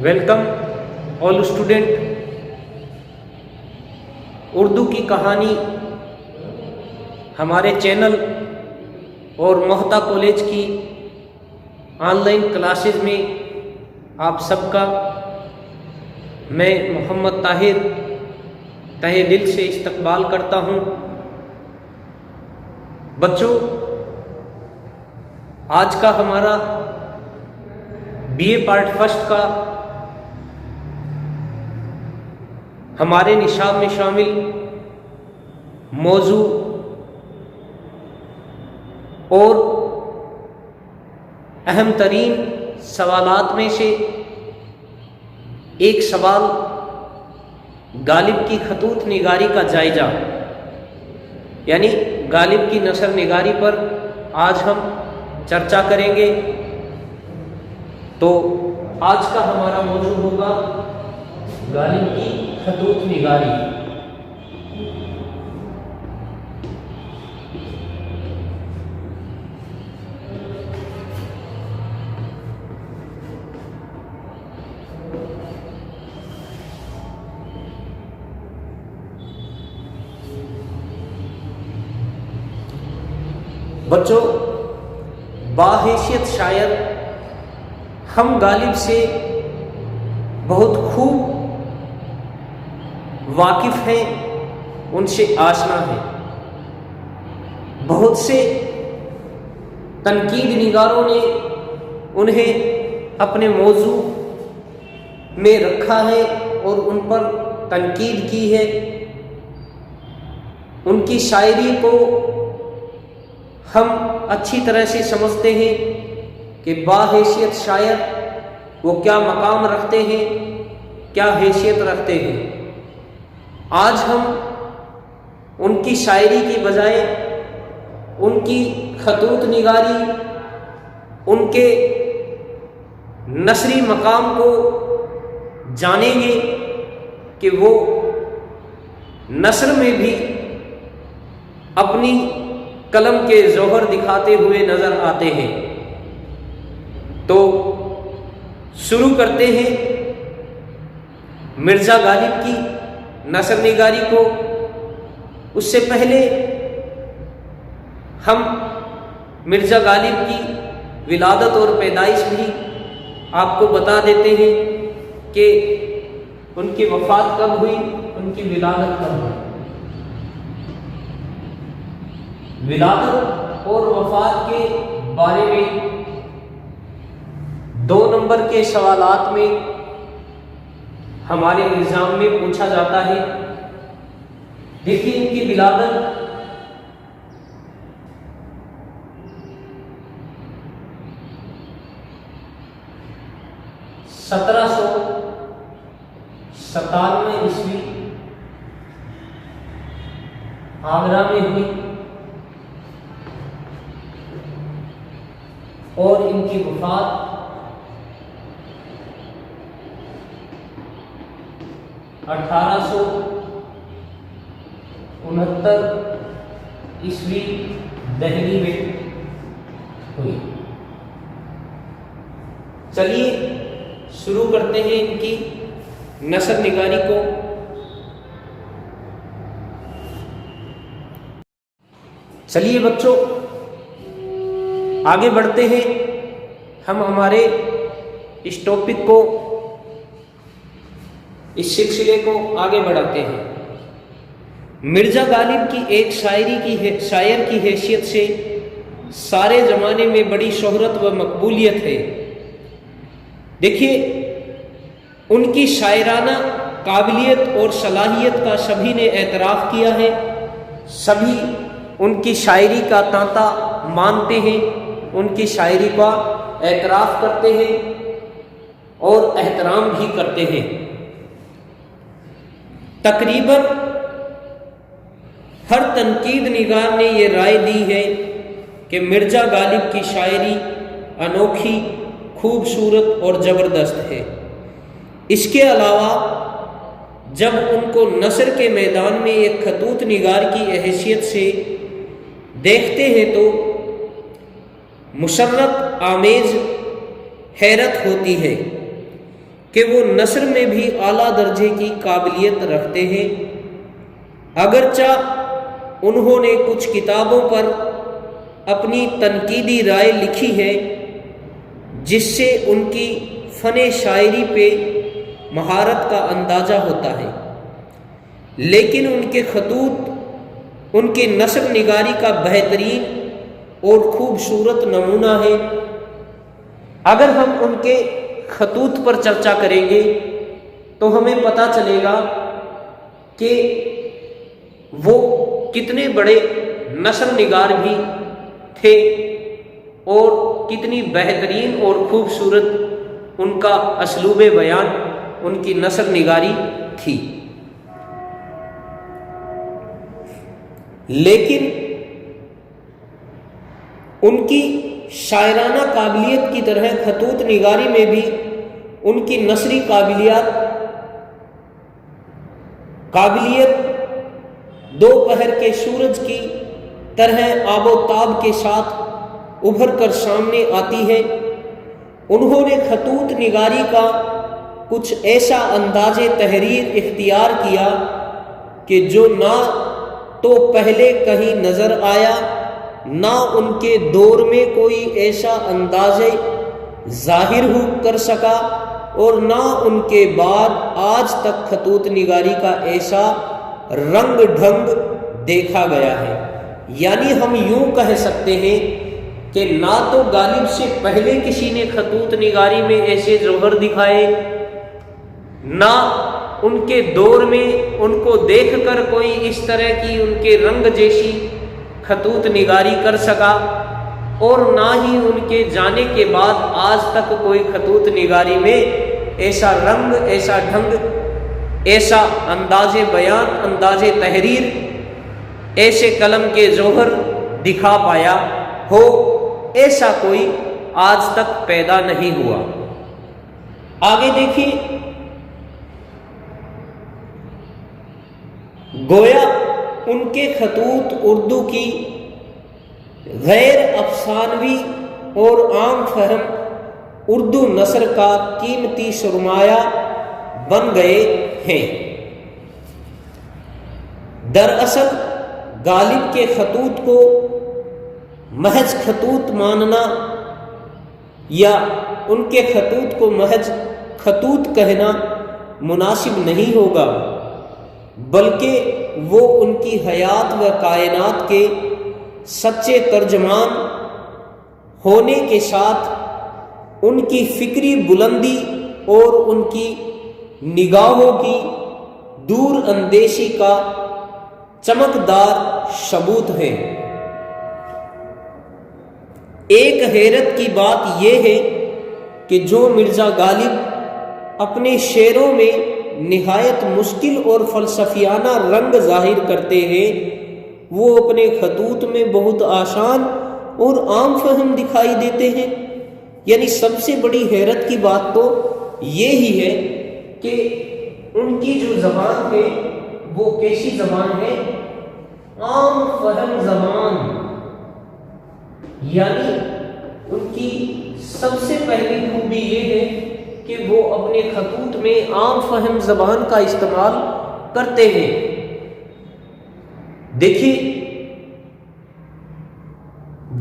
Welcome all student. Urdu کی کہانی ہمارے چینل اور محتا کالج کی آن لائن کلاسز میں آپ سب کا میں محمد طاہر تہہ دل سے استقبال کرتا ہوں. بچوں، آج کا ہمارا بی اے پارٹ فرسٹ کا ہمارے نصاب میں شامل موضوع اور اہم ترین سوالات میں سے ایک سوال غالب کی خطوط نگاری کا جائزہ، یعنی غالب کی نثر نگاری پر آج ہم چرچا کریں گے. تو آج کا ہمارا موضوع ہوگا غالب کی خطوط نگاری. بچوں، باحیثیت شاعر ہم غالب سے بہت خوب واقف ہیں، ان سے آشنا ہیں. بہت سے تنقید نگاروں نے انہیں اپنے موضوع میں رکھا ہے اور ان پر تنقید کی ہے. ان کی شاعری کو ہم اچھی طرح سے سمجھتے ہیں کہ باحیثیت شاعر وہ کیا مقام رکھتے ہیں، کیا حیثیت رکھتے ہیں. آج ہم ان کی شاعری کی بجائے ان کی خطوط نگاری، ان کے نثری مقام کو جانیں گے کہ وہ نثر میں بھی اپنی قلم کے جوہر دکھاتے ہوئے نظر آتے ہیں. تو شروع کرتے ہیں مرزا غالب کی نثر نگاری کو. اس سے پہلے ہم مرزا غالب کی ولادت اور پیدائش بھی آپ کو بتا دیتے ہیں کہ ان کی وفات کب ہوئی، ان کی ولادت کب ہوئی. ولادت اور وفات کے بارے میں 2 نمبر کے سوالات میں ہمارے نظام میں پوچھا جاتا ہے. دیکھیے ان کی ولادت 1797 عیسوی آگرہ میں ہوئی اور ان کی وفات 1869 عیسوی دہلی میں ہوئی. چلیے شروع کرتے ہیں ان کی نثر نگاری کو. چلیے بچوں آگے بڑھتے ہیں. ہم ہمارے اس ٹاپک کو، اس سلسلے کو آگے بڑھاتے ہیں. مرزا غالب کی ایک شاعر کی حیثیت سے سارے زمانے میں بڑی شہرت و مقبولیت ہے. دیکھیے ان کی شاعرانہ قابلیت اور صلاحیت کا سبھی نے اعتراف کیا ہے. سبھی ان کی شاعری کا تانتا مانتے ہیں، ان کی شاعری کا اعتراف کرتے ہیں اور احترام بھی کرتے ہیں. تقریباً ہر تنقید نگار نے یہ رائے دی ہے کہ مرزا غالب کی شاعری انوکھی، خوبصورت اور زبردست ہے. اس کے علاوہ جب ان کو نثر کے میدان میں ایک خطوط نگار کی حیثیت سے دیکھتے ہیں تو مسرت آمیز حیرت ہوتی ہے. کہ وہ نثر میں بھی اعلیٰ درجے کی قابلیت رکھتے ہیں، اگرچہ انہوں نے کچھ کتابوں پر اپنی تنقیدی رائے لکھی ہے جس سے ان کی فن شاعری پہ مہارت کا اندازہ ہوتا ہے، لیکن ان کے خطوط ان کے نثر نگاری کا بہترین اور خوبصورت نمونہ ہے۔ اگر ہم ان کے خطوط پر چرچا کریں گے تو ہمیں پتہ چلے گا کہ وہ کتنے بڑے نثر نگار بھی تھے اور کتنی بہترین اور خوبصورت ان کا اسلوب بیان، ان کی نثر نگاری تھی۔ لیکن ان کی شاعرانہ قابلیت کی طرح خطوط نگاری میں بھی ان کی نثری قابلیت دوپہر کے سورج کی طرح آب و تاب کے ساتھ ابھر کر سامنے آتی ہے۔ انہوں نے خطوط نگاری کا کچھ ایسا انداز تحریر اختیار کیا کہ جو نہ تو پہلے کہیں نظر آیا، نہ ان کے دور میں کوئی ایسا انداز ظاہر ہو کر سکا، اور نہ ان کے بعد آج تک خطوط نگاری کا ایسا رنگ ڈھنگ دیکھا گیا ہے۔ یعنی ہم یوں کہہ سکتے ہیں کہ نہ تو غالب سے پہلے کسی نے خطوط نگاری میں ایسے جوہر دکھائے، نہ ان کے دور میں ان کو دیکھ کر کوئی اس طرح کی ان کے رنگ جیسی خطوط نگاری کر سکا، اور نہ ہی ان کے جانے کے بعد آج تک کوئی خطوط نگاری میں ایسا رنگ، ایسا ڈھنگ، ایسا انداز بیان، انداز تحریر، ایسے قلم کے جوہر دکھا پایا ہو، ایسا کوئی آج تک پیدا نہیں ہوا۔ آگے دیکھیے، گویا ان کے خطوط اردو کی غیر افسانوی اور عام فہم اردو نثر کا قیمتی سرمایہ بن گئے ہیں۔ دراصل غالب کے خطوط کو محض خطوط ماننا یا ان کے خطوط کو محض خطوط کہنا مناسب نہیں ہوگا، بلکہ وہ ان کی حیات و کائنات کے سچے ترجمان ہونے کے ساتھ ان کی فکری بلندی اور ان کی نگاہوں کی دور اندیشی کا چمکدار ثبوت ہے۔ ایک حیرت کی بات یہ ہے کہ جو مرزا غالب اپنے شعروں میں نہایت مشکل اور فلسفیانہ رنگ ظاہر کرتے ہیں، وہ اپنے خطوط میں بہت آسان اور عام فہم دکھائی دیتے ہیں۔ یعنی سب سے بڑی حیرت کی بات تو یہی ہے کہ ان کی جو زبان ہے وہ کیسی زبان ہے؟ عام فہم زبان۔ یعنی ان کی سب سے پہلی خوبی یہ ہے کہ وہ اپنے خطوط میں عام فہم زبان کا استعمال کرتے ہیں۔ دیکھیے،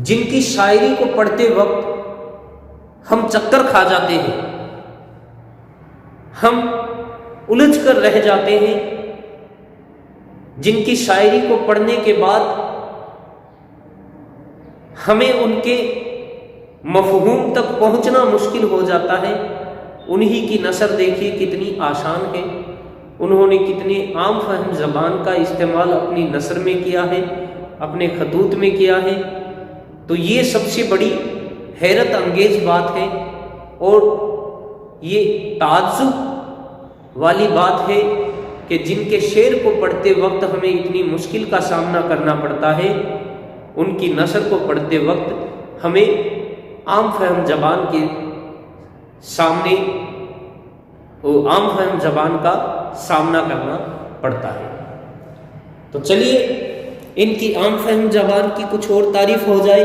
جن کی شاعری کو پڑھتے وقت ہم چکر کھا جاتے ہیں، ہم الجھ کر رہ جاتے ہیں، جن کی شاعری کو پڑھنے کے بعد ہمیں ان کے مفہوم تک پہنچنا مشکل ہو جاتا ہے، انہی کی نثر دیکھیے کتنی آسان ہے۔ انہوں نے کتنے عام فہم زبان کا استعمال اپنی نثر میں کیا ہے، اپنے خطوط میں کیا ہے۔ تو یہ سب سے بڑی حیرت انگیز بات ہے، اور یہ تعجب والی بات ہے کہ جن کے شعر کو پڑھتے وقت ہمیں اتنی مشکل کا سامنا کرنا پڑتا ہے، ان کی نثر کو پڑھتے وقت ہمیں عام فہم زبان کے سامنے عام فہم زبان کا سامنا کرنا پڑتا ہے۔ تو چلیے ان کی عام فہم زبان کی کچھ اور تعریف ہو جائے۔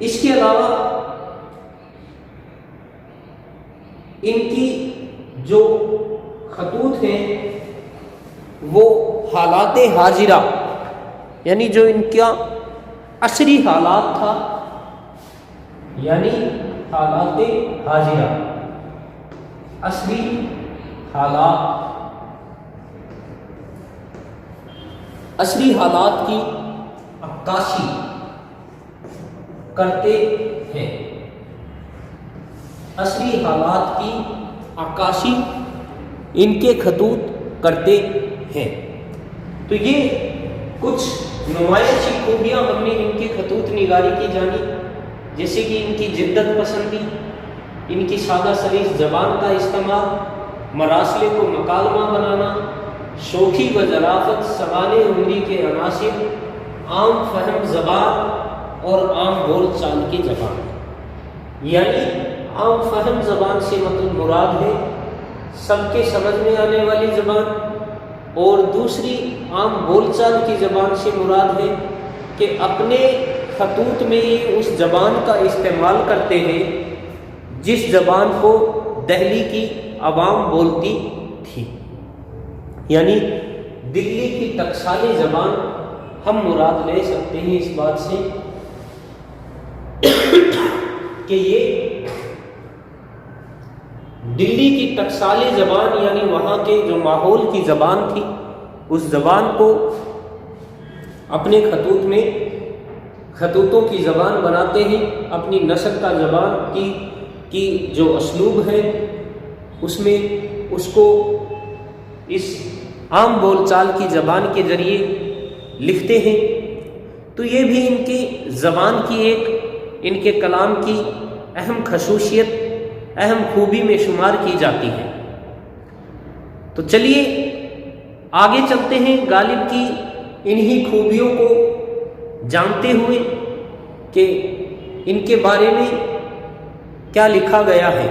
اس کے علاوہ ان کی جو خطوط ہیں وہ حالات حاضرہ، یعنی جو ان کا عصری حالات تھا، یعنی حالات حاضرہ، عصری حالات، عصری حالات کی عکاسی کرتے ہیں، عصری حالات کی عکاسی ان کے خطوط کرتے ہیں۔ تو یہ کچھ نمایاں خوبیاں ہم نے ان کی خطوط نگاری کی جانی، جیسے کہ ان کی جدت پسندی، ان کی سادہ سلیس زبان کا استعمال، مراسلے کو مکالمہ بنانا، شوخی و ظرافت، سوانح عمری کے عناصر، عام فہم زبان اور عام بول چال کی زبان۔ یعنی عام فہم زبان سے مطلب مراد ہے سب کے سمجھ میں آنے والی زبان، اور دوسری عام بول چال کی زبان سے مراد ہے کہ اپنے خطوط میں یہ اس زبان کا استعمال کرتے ہیں جس زبان کو دہلی کی عوام بولتی تھی، یعنی دلی کی ٹکسالی زبان ہم مراد لے سکتے ہیں اس بات سے کہ یہ دلی کی ٹکسالی زبان، یعنی وہاں کے جو ماحول کی زبان تھی، اس زبان کو اپنے خطوط میں خطوطوں کی زبان بناتے ہیں، اپنی نثر کا زبان کی جو اسلوب ہے اس میں اس کو اس عام بول چال کی زبان کے ذریعے لکھتے ہیں۔ تو یہ بھی ان کی زبان کی ایک، ان کے کلام کی اہم خصوصیت، اہم خوبی میں شمار کی جاتی ہے۔ تو چلیے آگے چلتے ہیں غالب کی انہی خوبیوں کو جانتے ہوئے کہ ان کے بارے میں کیا لکھا گیا ہے۔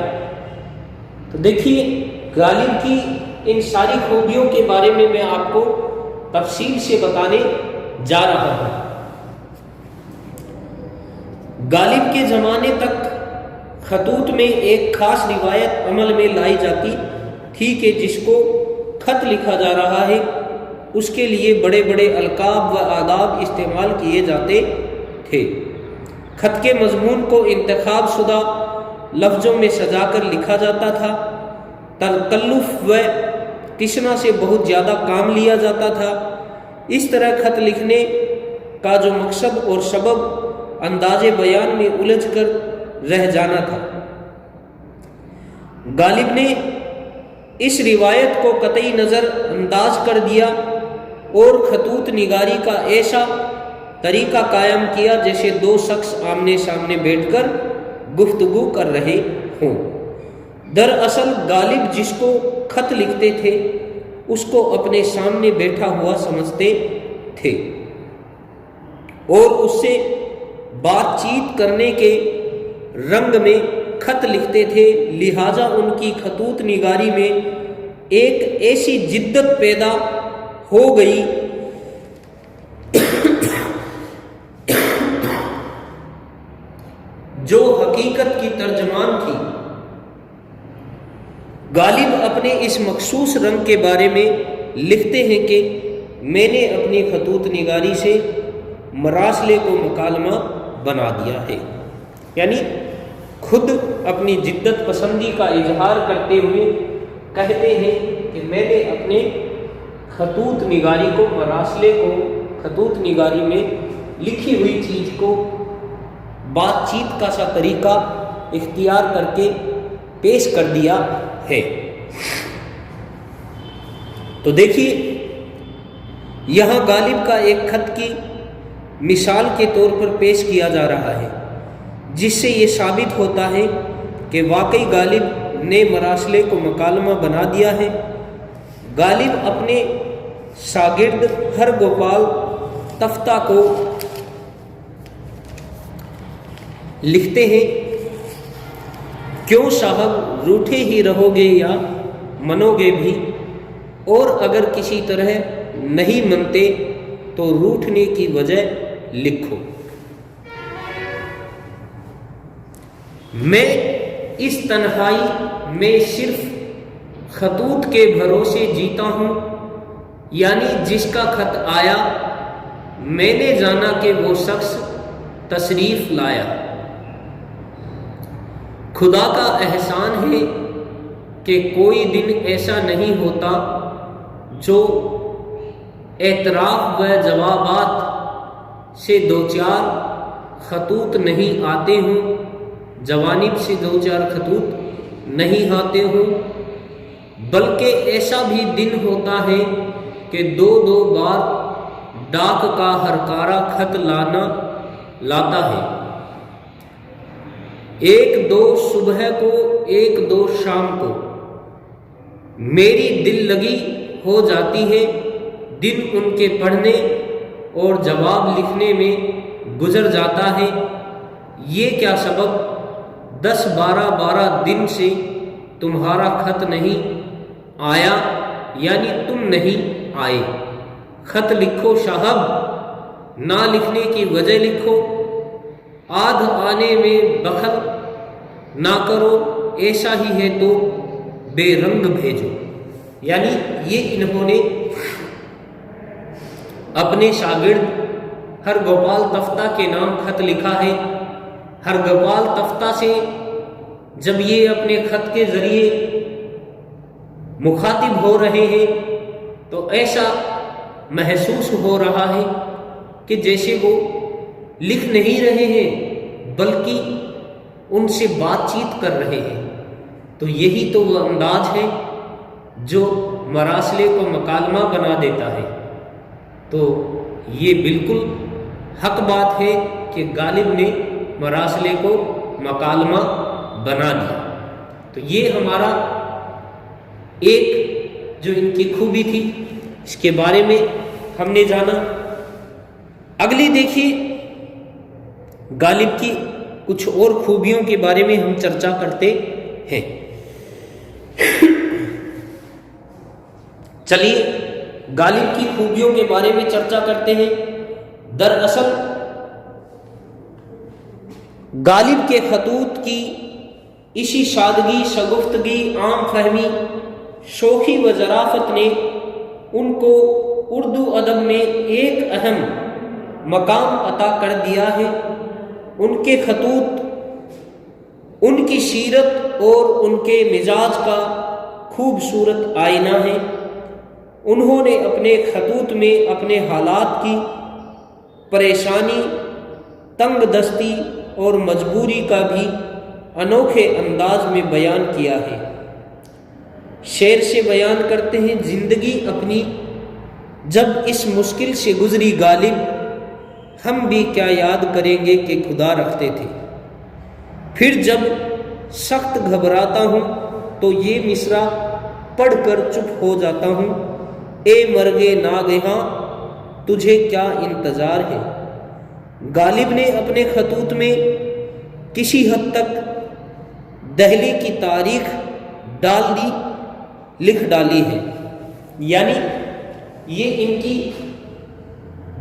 تو دیکھیے غالب کی ان ساری خوبیوں کے بارے میں میں آپ کو تفصیل سے بتانے جا رہا ہوں۔ غالب کے زمانے تک خطوط میں ایک خاص روایت عمل میں لائی جاتی تھی کہ جس کو خط لکھا جا رہا ہے اس کے لیے بڑے بڑے القاب و آداب استعمال کیے جاتے تھے۔ خط کے مضمون کو انتخاب شدہ لفظوں میں سجا کر لکھا جاتا تھا۔ تکلف و تشنا سے بہت زیادہ کام لیا جاتا تھا۔ اس طرح خط لکھنے کا جو مقصد اور سبب انداز بیان میں الجھ کر رہ جانا تھا۔ غالب نے اس روایت کو قطعی نظر انداز کر دیا اور خطوط نگاری کا ایسا طریقہ قائم کیا جیسے دو شخص آمنے سامنے بیٹھ کر گفتگو کر رہے ہوں۔ دراصل غالب جس کو خط لکھتے تھے اس کو اپنے سامنے بیٹھا ہوا سمجھتے تھے اور اس سے بات چیت کرنے کے رنگ میں خط لکھتے تھے، لہٰذا ان کی خطوط نگاری میں ایک ایسی جدت پیدا ہو گئی جو حقیقت کی ترجمان تھی۔ غالب اپنے اس مخصوص رنگ کے بارے میں لکھتے ہیں کہ میں نے اپنی خطوط نگاری سے مراسلے کو مکالمہ بنا دیا ہے، یعنی خود اپنی جدت پسندی کا اظہار کرتے ہوئے کہتے ہیں کہ میں نے اپنے خطوط نگاری کو، مراسلے کو، خطوط نگاری میں لکھی ہوئی چیز کو بات چیت کا سا طریقہ اختیار کر کے پیش کر دیا ہے۔ تو دیکھیے یہاں غالب کا ایک خط کی مثال کے طور پر پیش کیا جا رہا ہے جس سے یہ ثابت ہوتا ہے کہ واقعی غالب نے مراسلے کو مکالمہ بنا دیا ہے۔ غالب اپنے شاگرد ہر گوپال تفتہ کو لکھتے ہیں، کیوں صاحب روٹھے ہی رہو گے یا منو گے بھی، اور اگر کسی طرح نہیں منتے تو روٹھنے کی وجہ لکھو۔ میں اس تنہائی میں صرف خطوط کے بھروسے جیتا ہوں، یعنی جس کا خط آیا میں نے جانا کہ وہ شخص تشریف لایا۔ خدا کا احسان ہے کہ کوئی دن ایسا نہیں ہوتا جو اعتراف و جوابات سے دو چار خطوط نہیں آتے ہوں، جوانب سے دو چار خطوط نہیں آتے ہوں، بلکہ ایسا بھی دن ہوتا ہے کہ دو بار ڈاک کا ہرکارا خط لاتا ہے، ایک دو صبح کو ایک دو شام کو۔ میری دل لگی ہو جاتی ہے، دن ان کے پڑھنے اور جواب لکھنے میں گزر جاتا ہے۔ یہ کیا سبب 10-12 دن سے تمہارا خط نہیں آیا، یعنی تم نہیں آئے۔ خط لکھو صاحب، نہ لکھنے کی وجہ لکھو، آدھ آنے میں بخل نہ کرو، ایسا ہی ہے تو بے رنگ بھیجو۔ یعنی یہ انہوں نے اپنے شاگرد ہرگوپال تفتہ کے نام خط لکھا ہے۔ ہرگوپال تفتہ سے جب یہ اپنے خط کے ذریعے مخاطب ہو رہے ہیں تو ایسا محسوس ہو رہا ہے کہ جیسے وہ لکھ نہیں رہے ہیں بلکہ ان سے بات چیت کر رہے ہیں۔ تو یہی تو وہ انداز ہے جو مراسلے کو مکالمہ بنا دیتا ہے۔ تو یہ بالکل حق بات ہے کہ غالب نے مراسلے کو مکالمہ بنا دیا۔ تو یہ ہمارا ایک جو ان کی خوبی تھی اس کے بارے میں ہم نے جانا۔ اگلی دیکھیے غالب کی کچھ اور خوبیوں کے بارے میں ہم چرچا کرتے ہیں۔ چلیے غالب کی خوبیوں کے بارے میں چرچا کرتے ہیں۔ دراصل غالب کے خطوط کی اسی سادگی، شگفتگی، عام فہمی، شوخی و ظرافت نے ان کو اردو ادب میں ایک اہم مقام عطا کر دیا ہے۔ ان کے خطوط ان کی سیرت اور ان کے مزاج کا خوبصورت آئینہ ہے۔ انہوں نے اپنے خطوط میں اپنے حالات کی پریشانی، تنگ دستی اور مجبوری کا بھی انوکھے انداز میں بیان کیا ہے۔ شعر سے بیان کرتے ہیں، زندگی اپنی جب اس مشکل سے گزری غالب، ہم بھی کیا یاد کریں گے کہ خدا رکھتے تھے۔ پھر جب سخت گھبراتا ہوں تو یہ مصرع پڑھ کر چپ ہو جاتا ہوں، اے مرغے ناگہاں تجھے کیا انتظار ہے۔ غالب نے اپنے خطوط میں کسی حد تک دہلی کی تاریخ لکھ ڈالی ہے، یعنی یہ ان کی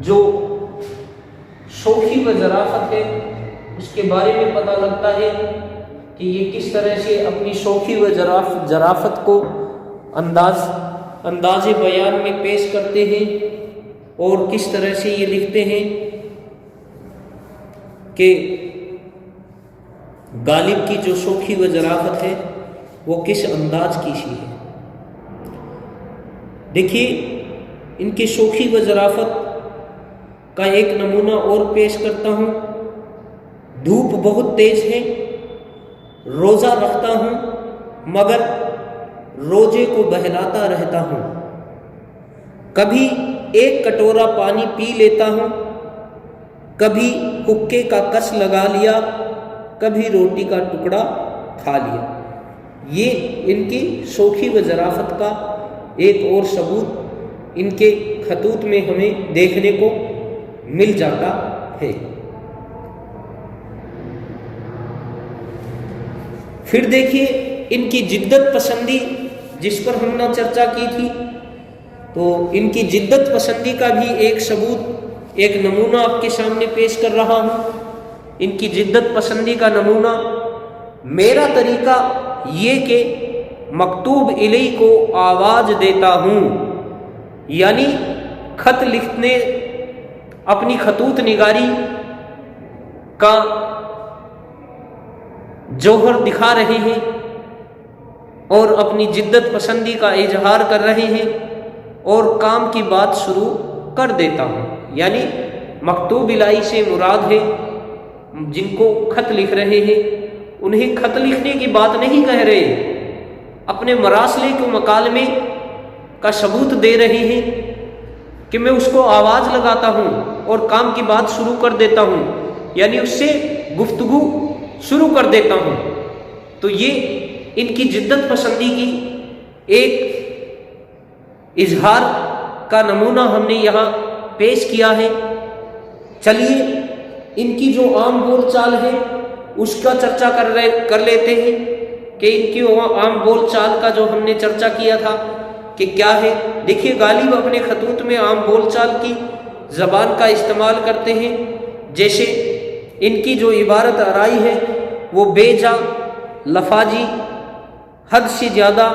جو شوخی و ظرافت ہے اس کے بارے میں پتہ لگتا ہے کہ یہ کس طرح سے اپنی شوخی و ظرافت کو انداز بیان میں پیش کرتے ہیں اور کس طرح سے یہ لکھتے ہیں کہ غالب کی جو شوخی و ظرافت ہے وہ کس انداز کی سی ہے۔ دیکھیے ان کی شوخی و ظرافت کا ایک نمونہ اور پیش کرتا ہوں۔ دھوپ بہت تیز ہے، روزہ رکھتا ہوں مگر روزے کو بہلاتا رہتا ہوں، کبھی ایک کٹورا پانی پی لیتا ہوں، کبھی حقے کا کس لگا لیا، کبھی روٹی کا ٹکڑا کھا لیا۔ یہ ان کی شوخی و ظرافت کا ایک اور ثبوت ان کے خطوط میں ہمیں دیکھنے کو مل جاتا ہے۔ پھر دیکھیے ان کی جدت پسندی جس پر ہم نے چرچا کی تھی، تو ان کی جدت پسندی کا بھی ایک ثبوت، ایک نمونہ آپ کے سامنے پیش کر رہا ہوں۔ ان کی جدت پسندی کا نمونہ میرا طریقہ یہ کہ مکتوب الی کو آواز دیتا ہوں، یعنی خط لکھنے، اپنی خطوط نگاری کا جوہر دکھا رہے ہیں اور اپنی جدت پسندی کا اظہار کر رہے ہیں، اور کام کی بات شروع کر دیتا ہوں۔ یعنی مکتوب الی سے مراد ہے جن کو خط لکھ رہے ہیں، انہیں خط لکھنے کی بات نہیں کہہ رہے، اپنے مراسلے کو مکالمے کا ثبوت دے رہے ہیں کہ میں اس کو آواز لگاتا ہوں اور کام کی بات شروع کر دیتا ہوں، یعنی اس سے گفتگو شروع کر دیتا ہوں۔ تو یہ ان کی جدت پسندی کی ایک اظہار کا نمونہ ہم نے یہاں پیش کیا ہے۔ چلیے ان کی جو عام بول چال ہے اس کا چرچا کر لیتے ہیں کہ ان کی عام بول چال کا جو ہم نے چرچا کیا تھا کہ کیا ہے۔ دیکھیے غالب اپنے خطوط میں عام بول چال کی زبان کا استعمال کرتے ہیں، جیسے ان کی جو عبارت آرائی ہے وہ بے جا، لفاظی، حد سے زیادہ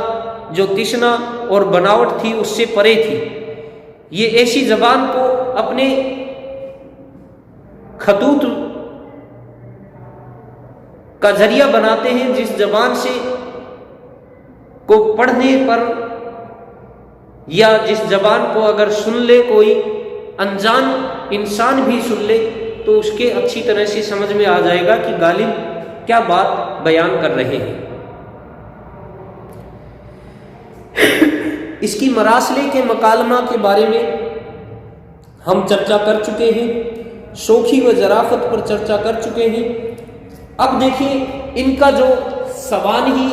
جو تشنا اور بناوٹ تھی اس سے پرے تھی۔ یہ ایسی زبان کو اپنے خطوط کا ذریعہ بناتے ہیں جس زبان سے کو پڑھنے پر یا جس زبان کو اگر سن لے کوئی انجان انسان بھی سن لے تو اس کے اچھی طرح سے سمجھ میں آ جائے گا کہ غالب کیا بات بیان کر رہے ہیں۔ اس کی مراسلے کے مکالمہ کے بارے میں ہم چرچا کر چکے ہیں، شوخی و ظرافت پر چرچا کر چکے ہیں۔ اب دیکھیں ان کا جو سوانحی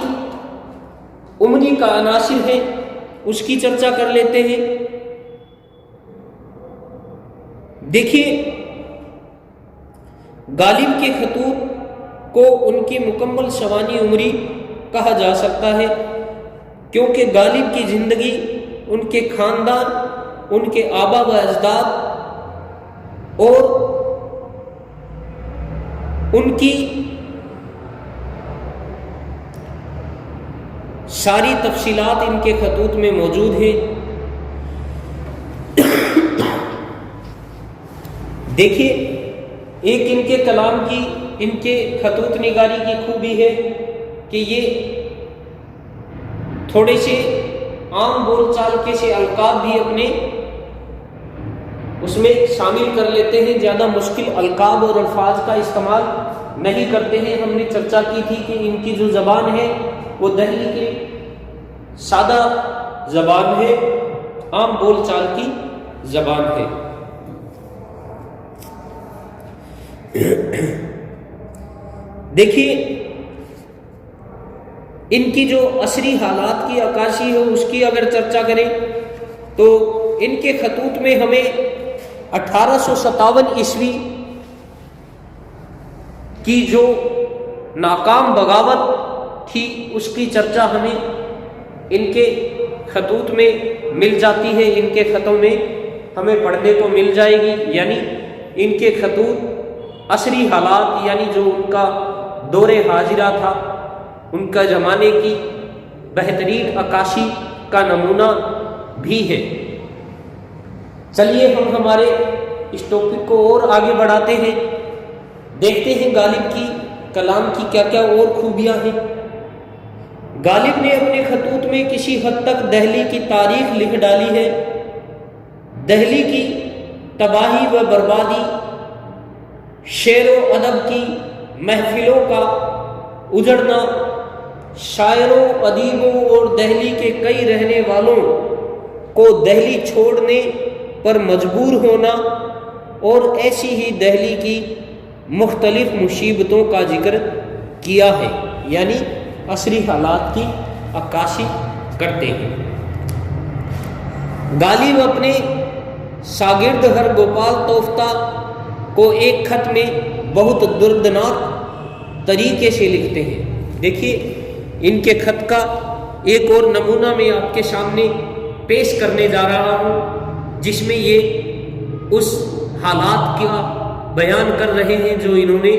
عمری کا عناصر ہے اس کی چرچا کر لیتے ہیں۔ دیکھیے غالب کے خطوط کو ان کی مکمل سوانحی عمری کہا جا سکتا ہے، کیونکہ غالب کی زندگی، ان کے خاندان، ان کے آبا و اجداد اور ان کی ساری تفصیلات ان کے خطوط میں موجود ہیں۔ دیکھیے ایک ان کے کلام کی، ان کے خطوط نگاری کی خوبی ہے کہ یہ تھوڑے سے عام بول چال کے سے القاب بھی اپنے اس میں شامل کر لیتے ہیں، زیادہ مشکل القاب اور الفاظ کا استعمال نہیں کرتے ہیں۔ ہم نے چرچا کی تھی کہ ان کی جو زبان ہے وہ دہلی کی سادہ زبان ہے، عام بول چال کی زبان ہے۔ دیکھیے ان کی جو عصری حالات کی عکاسی ہے اس کی اگر چرچا کریں تو ان کے خطوط میں ہمیں 1857 عیسوی کی جو ناکام بغاوت تھی اس کی چرچا ہمیں ان کے خطوط میں مل جاتی ہے، ان کے خطوں میں ہمیں پڑھنے کو مل جائے گی۔ یعنی ان کے خطوط عصری حالات، یعنی جو ان کا دور حاضرہ تھا، ان کا زمانے کی بہترین عکاسی کا نمونہ بھی ہے۔ چلیے ہم ہمارے اس ٹاپک کو اور آگے بڑھاتے ہیں، دیکھتے ہیں غالب کی کلام کی کیا کیا اور خوبیاں ہیں۔ غالب نے اپنے خطوط میں کسی حد تک دہلی کی تاریخ لکھ ڈالی ہے۔ دہلی کی تباہی و بربادی، شعر و ادب کی محفلوں کا اجڑنا، شاعروں، ادیبوں اور دہلی کے کئی رہنے والوں کو دہلی چھوڑنے پر مجبور ہونا، اور ایسی ہی دہلی کی مختلف مصیبتوں کا ذکر کیا ہے۔ یعنی عصری حالات کی عکاسی کرتے ہیں۔ غالب اپنے شاگرد ہر گوپال توفتہ کو ایک خط میں بہت دردناک طریقے سے لکھتے ہیں۔ دیکھیے ان کے خط کا ایک اور نمونہ میں آپ کے سامنے پیش کرنے جا رہا ہوں، جس میں یہ اس حالات کا بیان کر رہے ہیں جو انہوں نے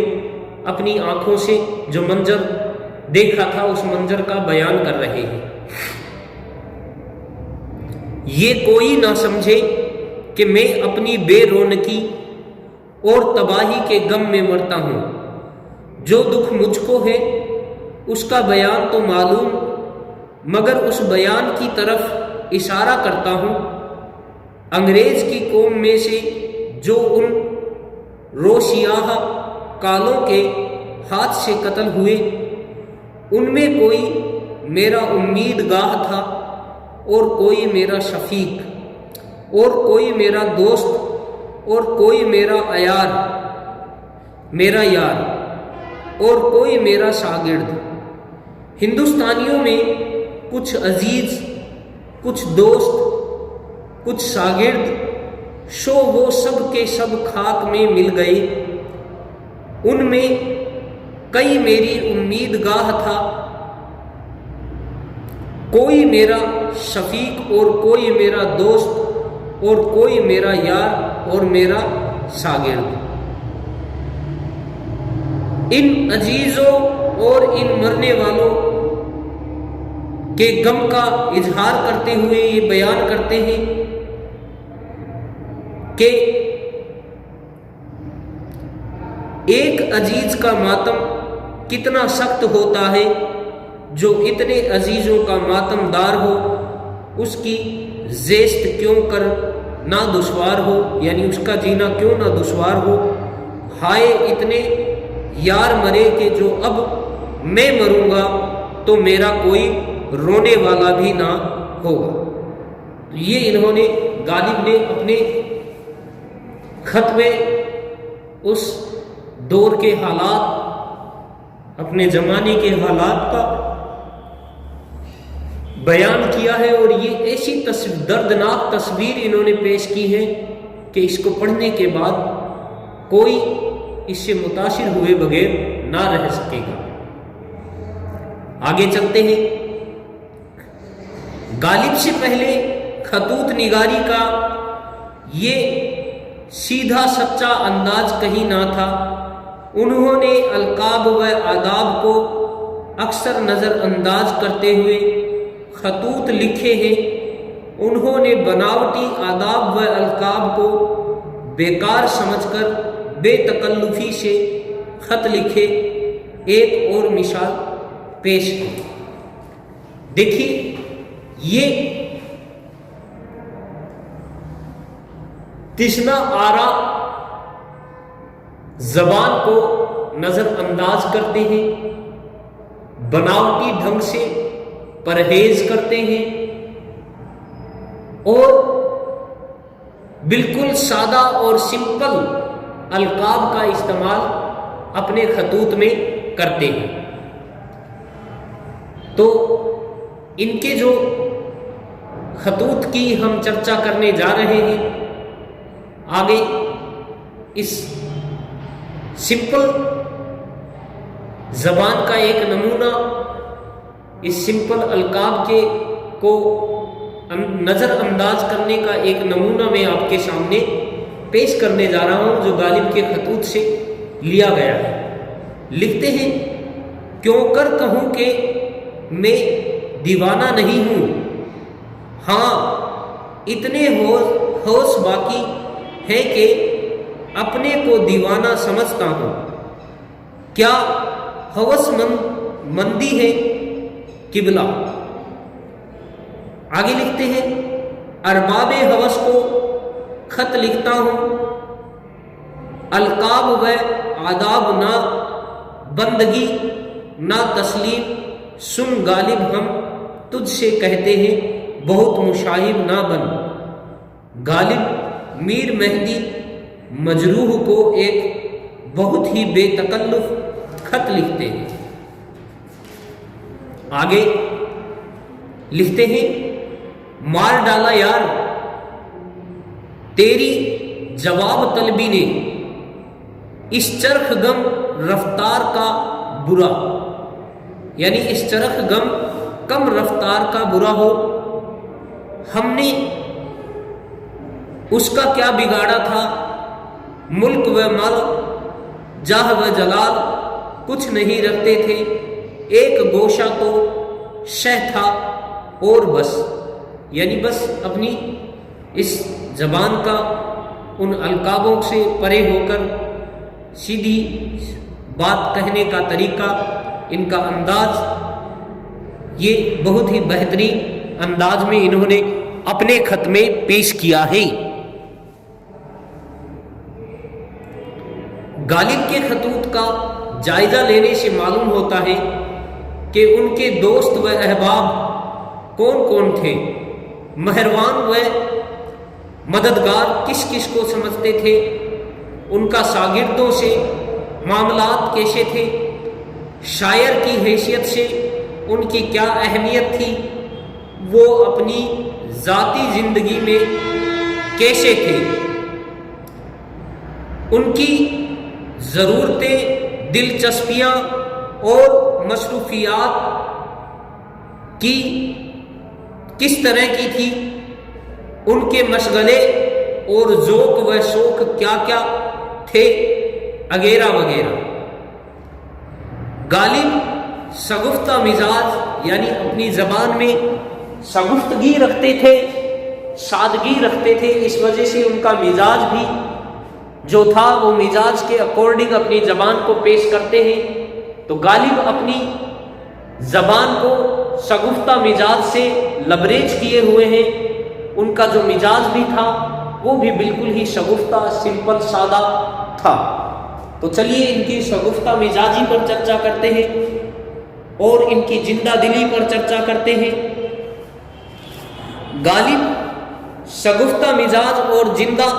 اپنی آنکھوں سے جو منظر دیکھا تھا اس منظر کا بیان کر رہے ہیں۔ یہ کوئی نہ سمجھے کہ میں اپنی بے رونقی اور تباہی کے غم میں مرتا ہوں۔ جو دکھ مجھ کو ہے اس کا بیان تو معلوم، مگر اس بیان کی طرف اشارہ کرتا ہوں۔ انگریز کی قوم میں سے جو ان روشیاہ کالوں کے ہاتھ سے قتل ہوئے، ان میں کوئی میرا امیدگاہ تھا، اور کوئی میرا شفیق، اور کوئی میرا دوست، اور کوئی میرا یار، اور کوئی میرا شاگرد۔ ہندوستانیوں میں کچھ عزیز، کچھ دوست، کچھ شاگرد، شو وہ سب کے سب خاک میں مل گئے۔ ان میں کئی میری امیدگاہ تھا، کوئی میرا شفیق، اور کوئی میرا دوست، اور کوئی میرا یار اور میرا شاگرد۔ ان عزیزوں اور ان مرنے والوں کے غم کا اظہار کرتے ہوئے یہ بیان کرتے ہیں کہ ایک عزیز کا ماتم کتنا سخت ہوتا ہے، جو اتنے عزیزوں کا ماتم دار ہو اس کی زیست کیوں کر نہ دشوار ہو، یعنی اس کا جینا کیوں نہ دشوار ہو۔ ہائے اتنے یار مرے کہ جو اب میں مروں گا تو میرا کوئی رونے والا بھی نہ ہوگا۔ تو یہ انہوں نے، غالب نے اپنے خط میں اس دور کے حالات، اپنے زمانے کے حالات کا بیان کیا ہے، اور یہ ایسی دردناک تصویر انہوں نے پیش کی ہے کہ اس کو پڑھنے کے بعد کوئی اس سے متاثر ہوئے بغیر نہ رہ سکے گا۔ آگے چلتے ہیں۔ غالب سے پہلے خطوط نگاری کا یہ سیدھا سچا انداز کہیں نہ تھا۔ انہوں نے القاب و آداب کو اکثر نظر انداز کرتے ہوئے خطوط لکھے ہیں۔ انہوں نے بناوٹی آداب و القاب کو بیکار سمجھ کر بے تکلفی سے خط لکھے۔ ایک اور مثال پیش کی۔ دیکھیے، یہ تشنہ آرا زبان کو نظر انداز کرتے ہیں، بناوٹی ڈھنگ سے پرہیز کرتے ہیں، اور بالکل سادہ اور سمپل القاب کا استعمال اپنے خطوط میں کرتے ہیں۔ تو ان کے جو خطوط کی ہم چرچا کرنے جا رہے ہیں، آگے اس سمپل زبان کا ایک نمونہ، اس سمپل القاب کے کو نظر انداز کرنے کا ایک نمونہ میں آپ کے سامنے پیش کرنے جا رہا ہوں، جو غالب کے خطوط سے لیا گیا ہے۔ لکھتے ہیں، کیوں کر کہوں کہ میں دیوانہ نہیں ہوں، ہاں اتنے ہوش باقی ہے کہ اپنے کو دیوانہ سمجھتا ہوں۔ کیا ہوس مندی ہے قبلہ۔ آگے لکھتے ہیں، ارباب ہوس کو خط لکھتا ہوں، القاب و آداب نہ بندگی نہ تسلیم، سن غالب ہم تجھ سے کہتے ہیں بہت مشاہب نہ بن۔ غالب میر مہدی مجروح کو ایک بہت ہی بے تکلف خط لکھتے ہیں۔ آگے لکھتے ہیں، مار ڈالا یار تیری جواب طلبی نے، اس چرخ غم رفتار کا برا، یعنی اس چرخ غم کم رفتار کا برا ہو۔ ہم نے اس کا کیا بگاڑا تھا، ملک و مال جاہ و جلال کچھ نہیں رکھتے تھے، ایک گوشہ تو شہ تھا اور بس، یعنی بس اپنی اس زبان کا ان القابوں سے پرے ہو کر سیدھی بات کہنے کا طریقہ، ان کا انداز، یہ بہت ہی بہترین انداز میں انہوں نے اپنے خط میں پیش کیا ہے۔ غالب کے خطوط کا جائزہ لینے سے معلوم ہوتا ہے کہ ان کے دوست و احباب کون کون تھے، مہروان و مددگار کس کس کو سمجھتے تھے، ان کا شاگردوں سے معاملات کیسے تھے، شاعر کی حیثیت سے ان کی کیا اہمیت تھی، وہ اپنی ذاتی زندگی میں کیسے تھے، ان کی ضرورتیں، دلچسپیاں اور مصروفیات کی کس طرح کی تھی، ان کے مشغلے اور ذوق و شوق کیا کیا تھے، وغیرہ وغیرہ۔ غالب شگفتہ مزاج، یعنی اپنی زبان میں شگفتگی رکھتے تھے، سادگی رکھتے تھے، اس وجہ سے ان کا مزاج بھی جو تھا وہ مزاج کے اکارڈنگ اپنی زبان کو پیش کرتے ہیں۔ تو غالب اپنی زبان کو شگفتہ مزاج سے لبریز کیے ہوئے ہیں، ان کا جو مزاج بھی تھا وہ بھی بالکل ہی شگفتہ، سمپل، سادہ تھا۔ تو چلیے ان کی شگفتہ مزاجی پر چرچا کرتے ہیں اور ان کی زندہ دلی پر چرچا کرتے ہیں۔ غالب شگفتہ مزاج اور زندہ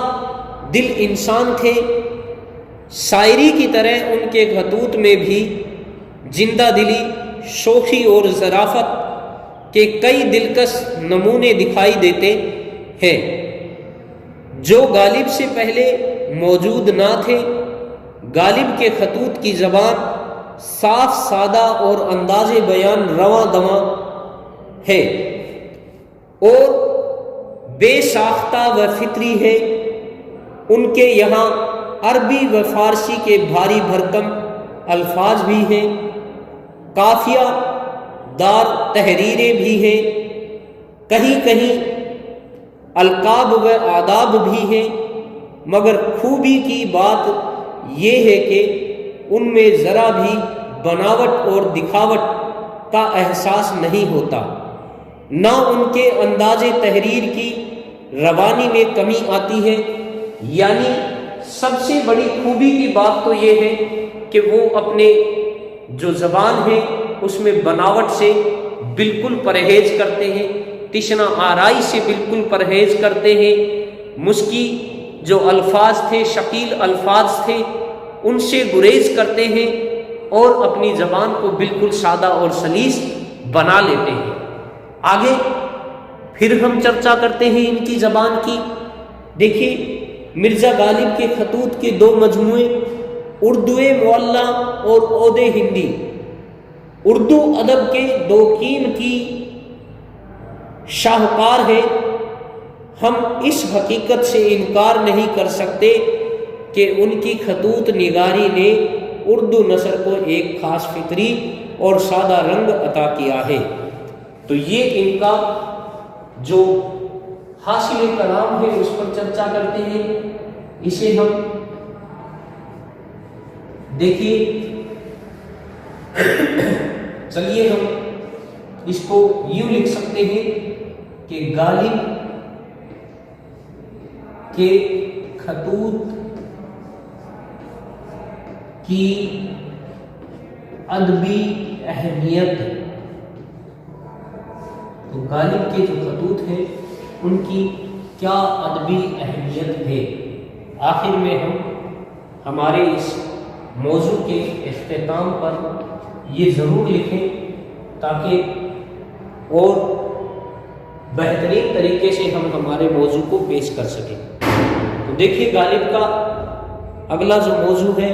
دل انسان تھے، شاعری کی طرح ان کے خطوط میں بھی زندہ دلی، شوخی اور ظرافت کے کئی دلکش نمونے دکھائی دیتے ہیں جو غالب سے پہلے موجود نہ تھے۔ غالب کے خطوط کی زبان صاف، سادہ اور انداز بیان رواں دواں ہے اور بے ساختہ و فطری ہے۔ ان کے یہاں عربی و فارسی کے بھاری بھرکم الفاظ بھی ہیں، قافیہ دار تحریریں بھی ہیں، کہیں کہیں القاب و آداب بھی ہیں، مگر خوبی کی بات یہ ہے کہ ان میں ذرا بھی بناوٹ اور دکھاوٹ کا احساس نہیں ہوتا، نہ ان کے انداز تحریر کی روانی میں کمی آتی ہے۔ یعنی سب سے بڑی خوبی کی بات تو یہ ہے کہ وہ اپنے جو زبان ہے اس میں بناوٹ سے بالکل پرہیز کرتے ہیں، تشنہ آرائی سے بالکل پرہیز کرتے ہیں، مشکی جو الفاظ تھے، شکیل الفاظ تھے، ان سے گریز کرتے ہیں اور اپنی زبان کو بالکل سادہ اور سلیس بنا لیتے ہیں۔ آگے پھر ہم چرچا کرتے ہیں ان کی زبان کی۔ دیکھیے مرزا غالب کے خطوط کے دو مجموعے، اردو معلی اور عود ہندی، اردو ادب کے دو قیمتی شاہکار ہیں۔ ہم اس حقیقت سے انکار نہیں کر سکتے کہ ان کی خطوط نگاری نے اردو نثر کو ایک خاص فطری اور سادہ رنگ عطا کیا ہے۔ تو یہ ان کا جو حاصل کلام ہے اس پر چرچا کرتے ہیں۔ اسے ہم دیکھیے، چلیے ہم اس کو یوں لکھ سکتے ہیں کہ غالب کے خطوط کی ادبی اہمیت، تو غالب کے جو خطوط ہیں ان کی کیا ادبی اہمیت ہے۔ آخر میں ہم ہمارے اس موضوع کے اختتام پر یہ ضرور لکھیں تاکہ اور بہترین طریقے سے ہم ہمارے موضوع کو پیش کر سکیں۔ تو دیکھیے غالب کا اگلا جو موضوع ہے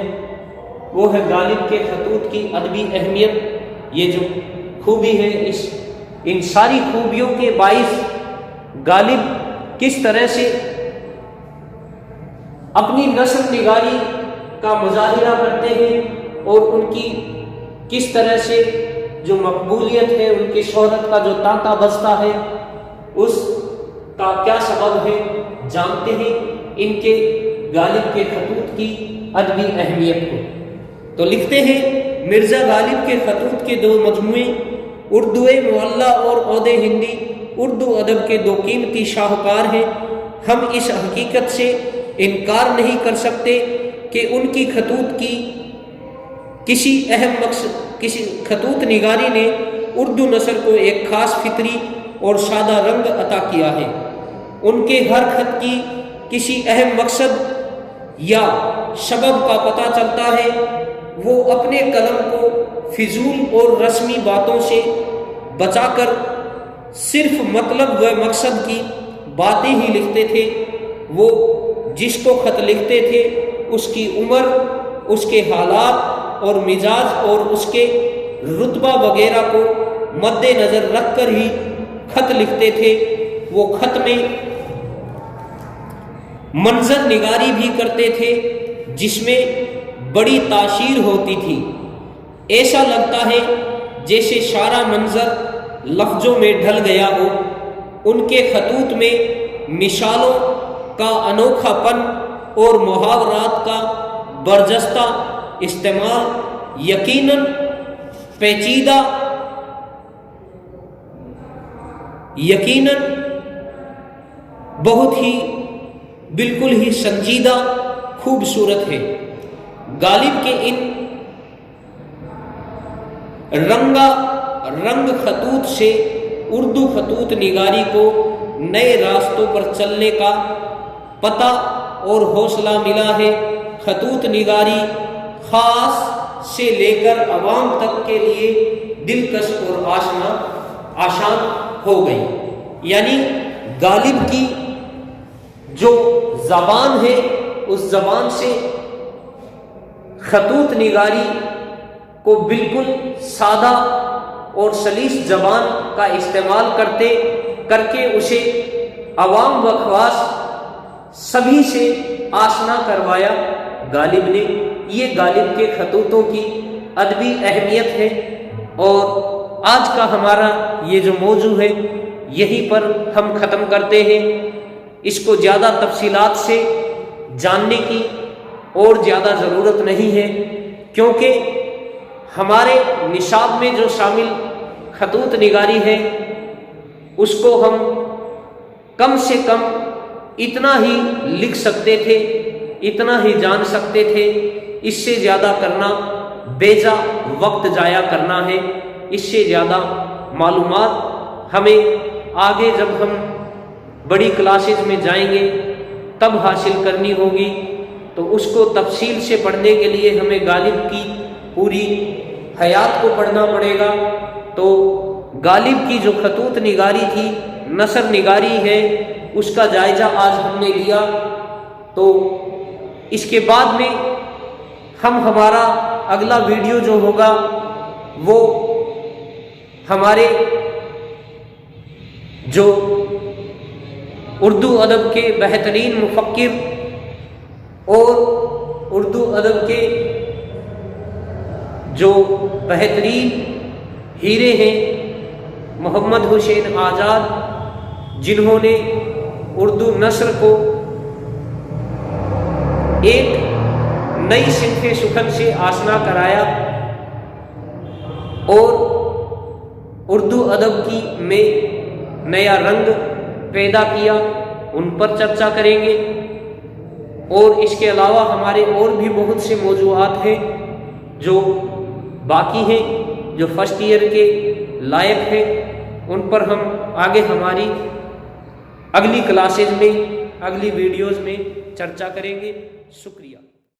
وہ ہے غالب کے خطوط کی ادبی اہمیت۔ یہ جو خوبی ہے، ان ساری خوبیوں کے باعث غالب کس طرح سے اپنی نثر نگاری کا مظاہرہ کرتے ہیں اور ان کی کس طرح سے جو مقبولیت ہے، ان کی شہرت کا جو تانتا بجتا ہے، اس کا کیا سبب ہے، جانتے ہیں ان کے غالب کے خطوط کی ادبی اہمیت کو۔ تو لکھتے ہیں مرزا غالب کے خطوط کے 2 مجموعے اردو معلّہ اور عود ہندی اردو ادب کے 2 قیمتی شاہکار ہیں۔ ہم اس حقیقت سے انکار نہیں کر سکتے کہ ان کی خطوط کی کسی خطوط نگاری نے اردو نثر کو ایک خاص فطری اور سادہ رنگ عطا کیا ہے۔ ان کے ہر خط کی کسی اہم مقصد یا سبب کا پتہ چلتا ہے۔ وہ اپنے قلم کو فضول اور رسمی باتوں سے بچا کر صرف مطلب و مقصد کی باتیں ہی لکھتے تھے۔ وہ جس کو خط لکھتے تھے اس کی عمر، اس کے حالات اور مزاج اور اس کے رتبہ وغیرہ کو مد نظر رکھ کر ہی خط لکھتے تھے۔ وہ خط میں منظر نگاری بھی کرتے تھے جس میں بڑی تاثیر ہوتی تھی۔ ایسا لگتا ہے جیسے سارا منظر لفظوں میں ڈھل گیا ہو۔ ان کے خطوط میں مثالوں کا انوکھا پن اور محاورات کا برجستہ استعمال یقیناً پیچیدہ، بہت ہی بالکل ہی سنجیدہ خوبصورت ہے۔ غالب کے ان رنگ خطوط سے اردو خطوط نگاری کو نئے راستوں پر چلنے کا پتہ اور حوصلہ ملا ہے۔ خطوط نگاری خاص سے لے کر عوام تک کے لیے دلکش اور آسان ہو گئی۔ یعنی غالب کی جو زبان ہے اس زبان سے خطوط نگاری کو بالکل سادہ اور سلیس زبان کا استعمال کر کے اسے عوام و خواص سبھی سے آشنا کروایا غالب نے۔ یہ غالب کے خطوطوں کی ادبی اہمیت ہے۔ اور آج کا ہمارا یہ جو موضوع ہے یہیں پر ہم ختم کرتے ہیں۔ اس کو زیادہ تفصیلات سے جاننے کی اور زیادہ ضرورت نہیں ہے، کیونکہ ہمارے نصاب میں جو شامل خطوط نگاری ہے اس کو ہم کم سے کم اتنا ہی لکھ سکتے تھے، اتنا ہی جان سکتے تھے۔ اس سے زیادہ کرنا بیجا وقت ضائع کرنا ہے۔ اس سے زیادہ معلومات ہمیں آگے جب ہم بڑی کلاسز میں جائیں گے تب حاصل کرنی ہوگی۔ تو اس کو تفصیل سے پڑھنے کے لیے ہمیں غالب کی پوری حیات کو پڑھنا پڑے گا۔ تو غالب کی جو خطوط نگاری تھی، نثر نگاری ہے، اس کا جائزہ آج ہم نے لیا۔ تو اس کے بعد میں ہمارا اگلا ویڈیو جو ہوگا وہ ہمارے جو اردو ادب کے بہترین مفکر اور اردو ادب کے جو بہترین ہیرے ہیں محمد حسین آزاد، جنہوں نے اردو نثر کو ایک نئی صنف سخن سے آشنا کرایا اور اردو ادب کی میں نیا رنگ پیدا کیا، ان پر چرچا کریں گے۔ اور اس کے علاوہ ہمارے اور بھی بہت سے موضوعات ہیں جو باقی ہیں، جو فرسٹ ایئر کے لائق ہیں، ان پر ہم آگے ہماری اگلی کلاسز میں، اگلی ویڈیوز میں چرچا کریں گے۔ شکریہ۔